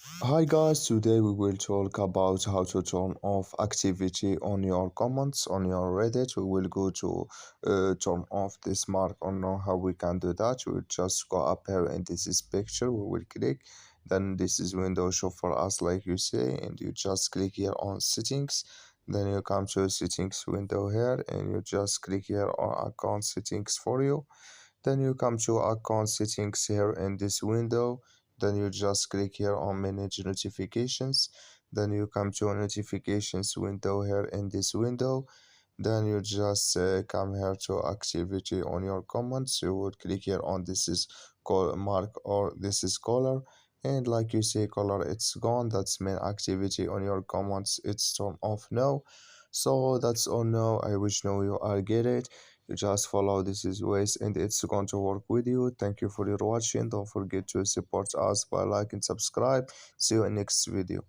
Hi guys, today we will talk about how to turn off activity on your comments on your Reddit. We will go to turn off this mark or know how we can do that. We'll just go up here and this is picture. We will click. Then this is window show for us like you say, and you just click here on settings. Then you come to settings window here and you just click here on account settings for you. Then you come to account settings here in this window. Then you just click here on manage notifications. Then you come to notifications window here in this window. Then you just come here to activity on your comments. You would click here on this is call mark or this is color, and like you say color it's gone. That's main activity on your comments, it's turned off now. So that's all now. I wish now you are get it. You just follow this is ways and it's going to work with you. Thank you for your watching. Don't forget to support us by like and subscribe. See you in next video.